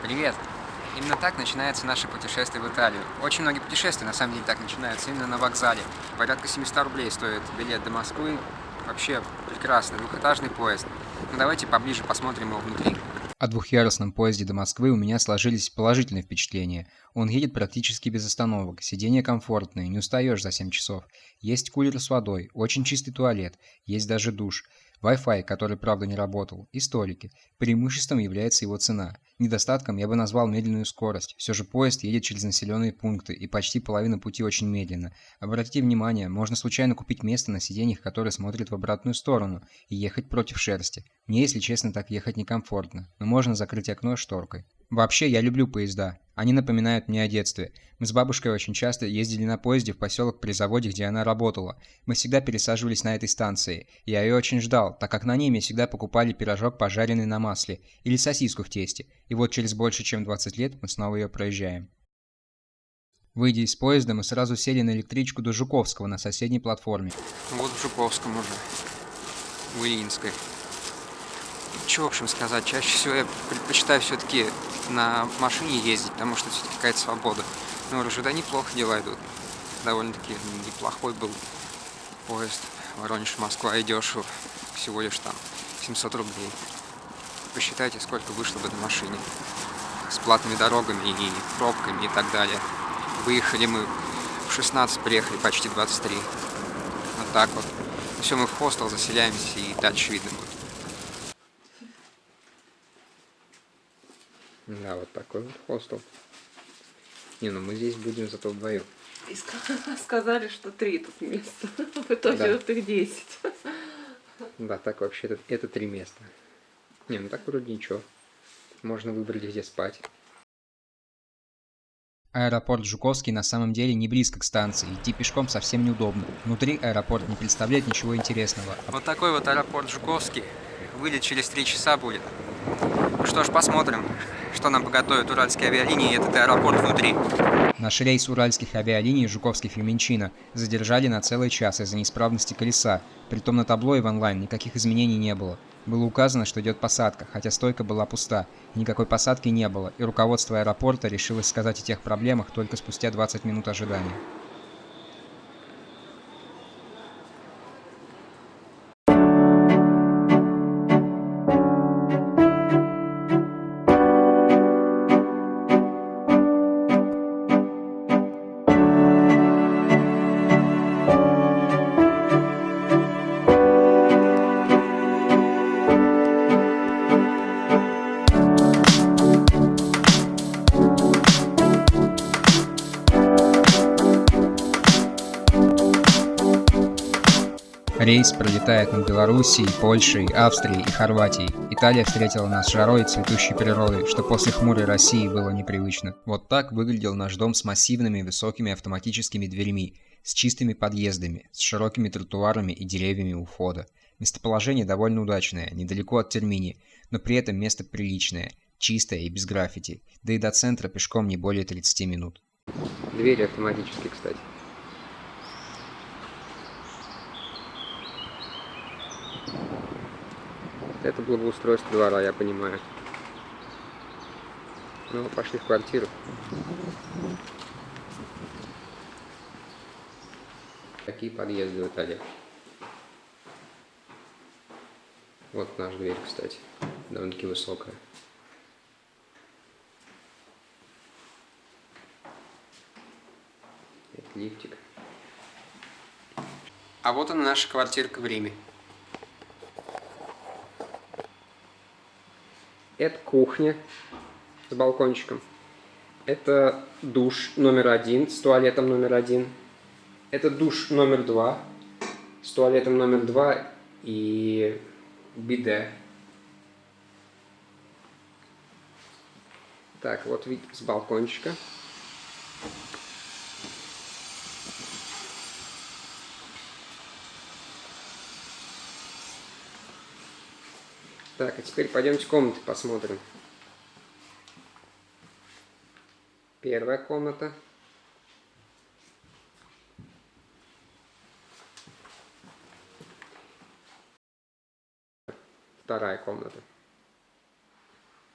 Привет! Именно так начинается наше путешествие в Италию. Очень многие путешествия на самом деле так начинаются именно на вокзале. Порядка 700 рублей стоит билет до Москвы. Вообще прекрасно, двухэтажный поезд. Ну давайте поближе посмотрим его внутри. О двухъярусном поезде до Москвы у меня сложились положительные впечатления. Он едет практически без остановок, сиденья комфортные, не устаешь за 7 часов. Есть кулер с водой, очень чистый туалет, есть даже душ. Wi-Fi, который, правда, не работал, и столики. Преимуществом является его цена. Недостатком я бы назвал медленную скорость. Все же поезд едет через населенные пункты, и почти половина пути очень медленно. Обратите внимание, можно случайно купить место на сиденьях, которые смотрят в обратную сторону, и ехать против шерсти. Мне, если честно, так ехать некомфортно, но можно закрыть окно шторкой. Вообще, я люблю поезда. Они напоминают мне о детстве. Мы с бабушкой очень часто ездили на поезде в поселок при заводе, где она работала. Мы всегда пересаживались на этой станции. Я ее очень ждал, так как на ней мне всегда покупали пирожок, пожаренный на масле, или сосиску в тесте. И вот через больше чем 20 лет мы снова ее проезжаем. Выйдя из поезда, мы сразу сели на электричку до Жуковского на соседней платформе. Вот в Жуковском уже, в Ильинской. Что, в общем, сказать, чаще всего я предпочитаю все-таки на машине ездить, потому что все-таки какая-то свобода. Но в РЖД неплохо дела идут. Довольно-таки неплохой был поезд Воронеж-Москва и дешево. Всего лишь там 700 рублей. Посчитайте, сколько вышло бы на машине. С платными дорогами и пробками и так далее. Выехали мы в 16, приехали почти 23. Вот так вот. Все, мы в хостел заселяемся и дальше видно будет. Да, вот такой вот хостел. Не, ну мы здесь будем зато вдвоем. И сказали, что 3 тут места. В итоге вот их 10. Да, так вообще это 3 места. Не, ну так вроде ничего. Можно выбрать, где спать. Аэропорт Жуковский на самом деле не близко к станции, идти пешком совсем неудобно. Внутри аэропорт не представляет ничего интересного. Вот такой вот аэропорт Жуковский. Вылет через 3 часа будет. Что ж, посмотрим, что нам поготовят уральские авиалинии и этот аэропорт внутри. Наш рейс уральских авиалиний Жуковский-Феменчина задержали на целый час из-за неисправности колеса, притом на табло и в онлайн никаких изменений не было. Было указано, что идет посадка, хотя стойка была пуста, никакой посадки не было, и руководство аэропорта решило сказать о тех проблемах только спустя 20 минут ожидания. Рейс пролетает над Белоруссией, Польшей, Австрией и Хорватией. Италия встретила нас жарой и цветущей природой, что после хмурой России было непривычно. Вот так выглядел наш дом с массивными высокими автоматическими дверьми, с чистыми подъездами, с широкими тротуарами и деревьями у входа. Местоположение довольно удачное, недалеко от Термини, но при этом место приличное, чистое и без граффити, да и до центра пешком не более 30 минут. Двери автоматические, кстати. Это благоустройство двора, я понимаю. Ну, пошли в квартиру. Какие подъезды в Италии? Вот наша дверь, кстати. Довольно-таки высокая. Это лифтик. А вот она, наша квартирка в Риме. Это кухня с балкончиком. Это душ номер 1 с туалетом номер 1. Это душ номер 2 с туалетом номер 2 и биде. Так, вот вид с балкончика. Так, а теперь пойдемте комнаты посмотрим. Первая комната. Вторая комната.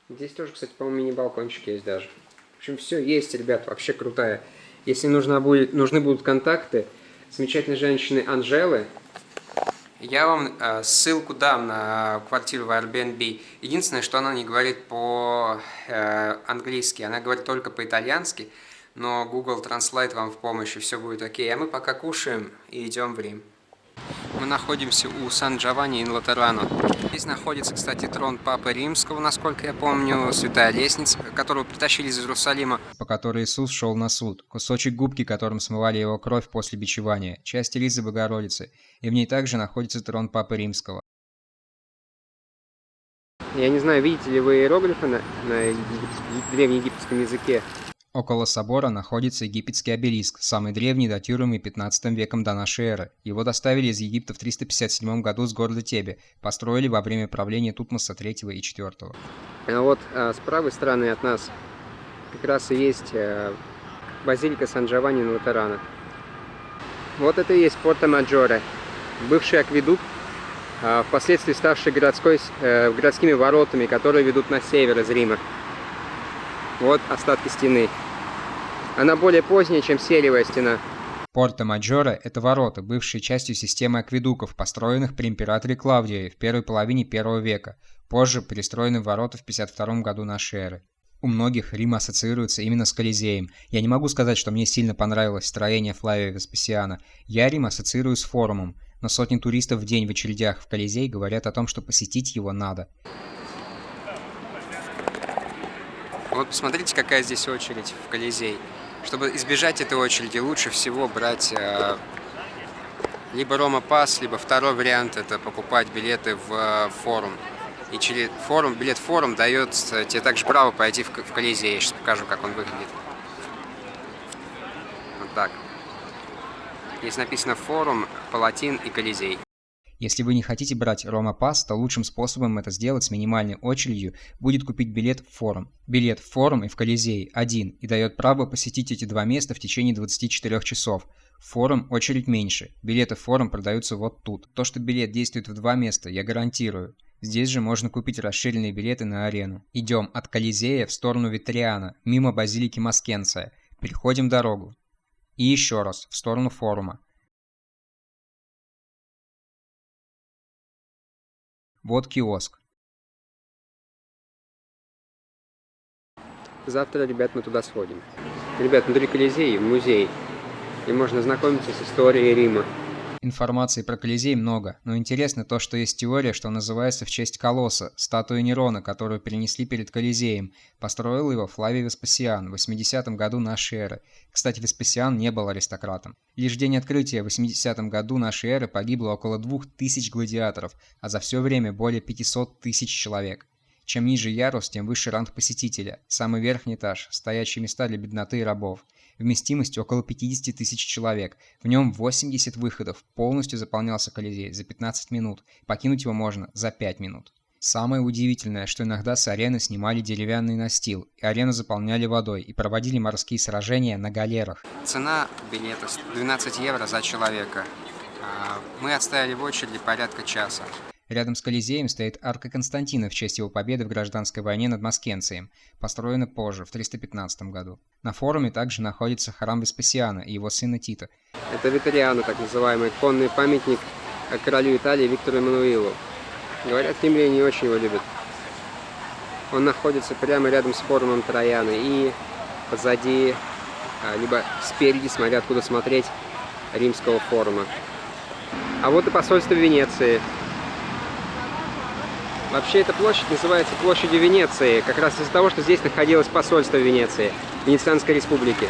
Здесь тоже, кстати, по-моему, мини-балкончик есть даже. В общем, все есть, ребят, вообще крутая. Если нужны будут контакты замечательной женщины Анжелы, я вам ссылку дам на квартиру в Airbnb. Единственное, что она не говорит по-английски, она говорит только по-итальянски, но Google Translate вам в помощь, и все будет окей. А мы пока кушаем и идем в Рим. Мы находимся у Сан-Джованни-ин-Латерано. Здесь находится, кстати, трон Папы Римского, насколько я помню, святая лестница, которую притащили из Иерусалима. По которой Иисус шел на суд, кусочек губки, которым смывали его кровь после бичевания, часть ризы Богородицы, и в ней также находится трон Папы Римского. Я не знаю, видите ли вы иероглифы на древнеегипетском языке. Около собора находится египетский обелиск, самый древний, датируемый 15 веком до нашей эры. Его доставили из Египта в 357 году с города Тебе, построили во время правления Тутмоса III и IV. А вот с правой стороны от нас как раз и есть базилика Сан-Джованни-ин-Латерано. Вот это и есть Порто-Маджоре, бывший акведук, впоследствии ставший городскими воротами, которые ведут на север из Рима. Вот остатки стены. Она более поздняя, чем Сельевая стена. Порто-Маджоре – это ворота, бывшие частью системы акведуков, построенных при императоре Клавдии в первой половине I века. Позже перестроены ворота в 52 году нашей эры. У многих Рим ассоциируется именно с Колизеем. Я не могу сказать, что мне сильно понравилось строение Флавия Веспасиана. Я Рим ассоциирую с форумом, но сотни туристов в день в очередях в Колизей говорят о том, что посетить его надо. Вот посмотрите, какая здесь очередь в Колизей. Чтобы избежать этой очереди, лучше всего брать либо Рома Пас, либо второй вариант – это покупать билеты в форум. И через билет в форум дает тебе также право пойти в Колизей. Я сейчас покажу, как он выглядит. Вот так. Здесь написано форум, Палатин и Колизей. Если вы не хотите брать Рома Пас, то лучшим способом это сделать с минимальной очередью будет купить билет в форум. Билет в форум и в Колизей один и дает право посетить эти два места в течение 24 часов. В форум очередь меньше. Билеты в форум продаются вот тут. То, что билет действует в два места, я гарантирую. Здесь же можно купить расширенные билеты на арену. Идем от Колизея в сторону Витриана, мимо базилики Маскенция. Переходим дорогу. И еще раз, в сторону форума. Вот киоск. Завтра, ребят, мы туда сходим. Ребят, внутри Колизея музей. И можно знакомиться с историей Рима. Информации про Колизей много, но интересно то, что есть теория, что называется в честь Колосса, статуи Нерона, которую перенесли перед Колизеем. Построил его Флавий Веспасиан в 80 году нашей эры. Кстати, Веспасиан не был аристократом. Лишь в день открытия в 80 году нашей эры погибло около 2000 гладиаторов, а за все время более 500 тысяч человек. Чем ниже ярус, тем выше ранг посетителя. Самый верхний этаж – стоячие места для бедноты и рабов. Вместимость около 50 тысяч человек. В нем 80 выходов. Полностью заполнялся Колизей за 15 минут. Покинуть его можно за 5 минут. Самое удивительное, что иногда с арены снимали деревянный настил, и арену заполняли водой, и проводили морские сражения на галерах. Цена билета 12 евро за человека. Мы отстояли в очереди порядка часа. Рядом с Колизеем стоит арка Константина в честь его победы в гражданской войне над Маскенцием, построена позже, в 315 году. На форуме также находится храм Веспасиана и его сына Тита. Это Витриано, так называемый конный памятник королю Италии Виктору Эммануилу. Говорят, римляне не очень его любят. Он находится прямо рядом с форумом Трояна и позади, либо спереди, смотря откуда смотреть, римского форума. А вот и посольство Венеции. Вообще эта площадь называется площадью Венеции, как раз из-за того, что здесь находилось посольство Венеции, Венецианской республики.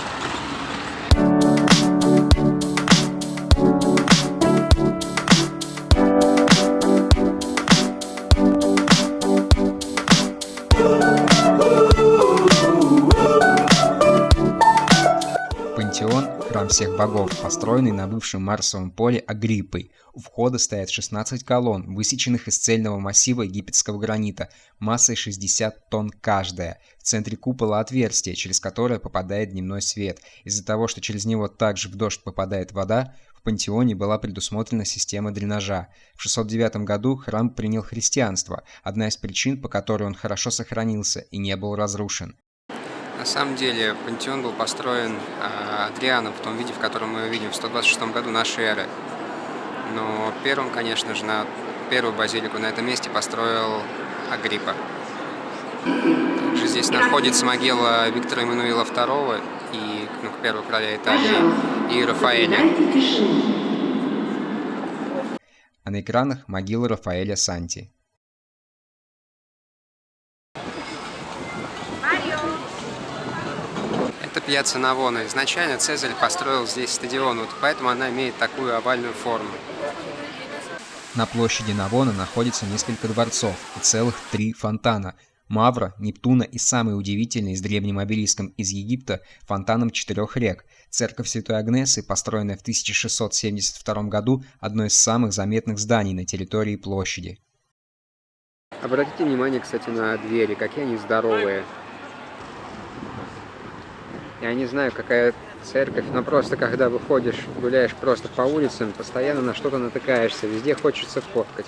Пантеон, храм всех богов, построенный на бывшем Марсовом поле Агриппой. У входа стоят 16 колонн, высеченных из цельного массива египетского гранита, массой 60 тонн каждая. В центре купола отверстие, через которое попадает дневной свет. Из-за того, что через него также в дождь попадает вода, в пантеоне была предусмотрена система дренажа. В 609 году храм принял христианство, одна из причин, по которой он хорошо сохранился и не был разрушен. На самом деле пантеон был построен Адрианом в том виде, в котором мы его видим в 126 году нашей эры. Но первым, конечно же, первую базилику на этом месте построил Агриппа. Также здесь находится могила Виктора Эммануила II и первого короля Италии и Рафаэля. А на экранах могила Рафаэля Санти. Это Пьяцца Навона. Изначально Цезарь построил здесь стадион, вот поэтому она имеет такую овальную форму. На площади Навона находится несколько дворцов и целых 3 фонтана – Мавра, Нептуна и самый удивительный с древним обелиском из Египта фонтаном 4 рек. Церковь Святой Агнесы, построенная в 1672 году, одно из самых заметных зданий на территории площади. Обратите внимание, кстати, на двери, какие они здоровые. Я не знаю, какая церковь, но просто когда выходишь, гуляешь просто по улицам, постоянно на что-то натыкаешься, везде хочется фоткать.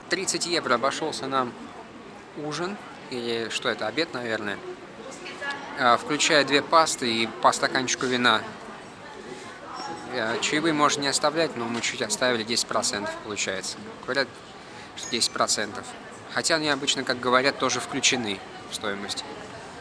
30 евро обошелся нам ужин, или что это, обед, наверное, включая 2 пасты и по стаканчику вина. Чаевые можно не оставлять, но мы чуть оставили, 10% получается. Говорят, что 10%. Хотя они обычно, как говорят, тоже включены в стоимость.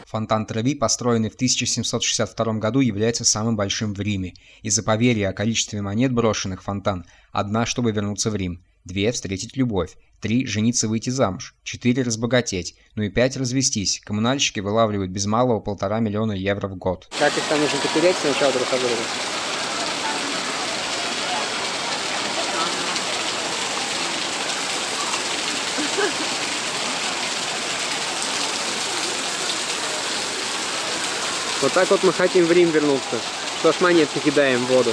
Фонтан Треви, построенный в 1762 году, является самым большим в Риме. Из-за поверья о количестве монет, брошенных в фонтан, 1, чтобы вернуться в Рим, 2, встретить любовь, 3, жениться, выйти замуж, 4, разбогатеть, ну и 5, развестись. Коммунальщики вылавливают без малого 1,5 миллиона евро в год. Как их там нужно потереть сначала друг от друга? Вот так вот мы хотим в Рим вернуться. Что ж монетки кидаем в воду.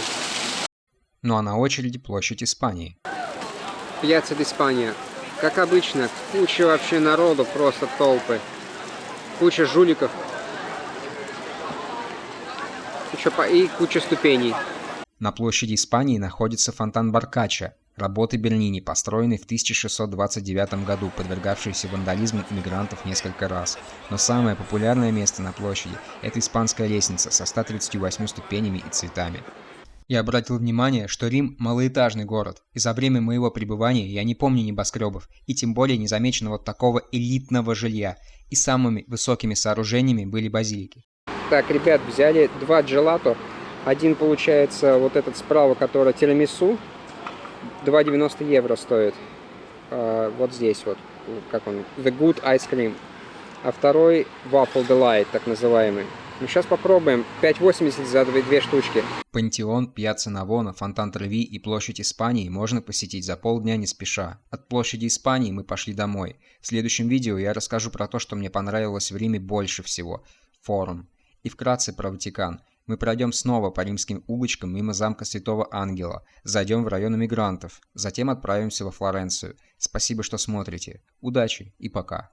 Ну а на очереди площадь Испании. Пьяцца d'Espagna. Как обычно, куча вообще народу, просто толпы. Куча жуликов. И куча ступеней. На площади Испании находится фонтан Баркаччо, работы Бернини, построенный в 1629 году, подвергавшийся вандализму иммигрантов несколько раз. Но самое популярное место на площади – это испанская лестница со 138 ступенями и цветами. Я обратил внимание, что Рим – малоэтажный город, и за время моего пребывания я не помню небоскребов, и тем более не замечено вот такого элитного жилья, и самыми высокими сооружениями были базилики. Так, ребят, взяли 2 джелато. Один, получается, вот этот справа, который тирамису, 2,90 евро стоит. Вот здесь вот, как он, The Good Ice Cream. А второй Waffle Delight, так называемый. Ну, сейчас попробуем. 5,80 за 2 штучки. Пантеон, Пьяцца Навона, фонтан Треви и площадь Испании можно посетить за полдня не спеша. От площади Испании мы пошли домой. В следующем видео я расскажу про то, что мне понравилось в Риме больше всего – форум. И вкратце про Ватикан. Мы пройдем снова по римским улочкам мимо замка Святого Ангела, зайдем в район эмигрантов, затем отправимся во Флоренцию. Спасибо, что смотрите. Удачи и пока.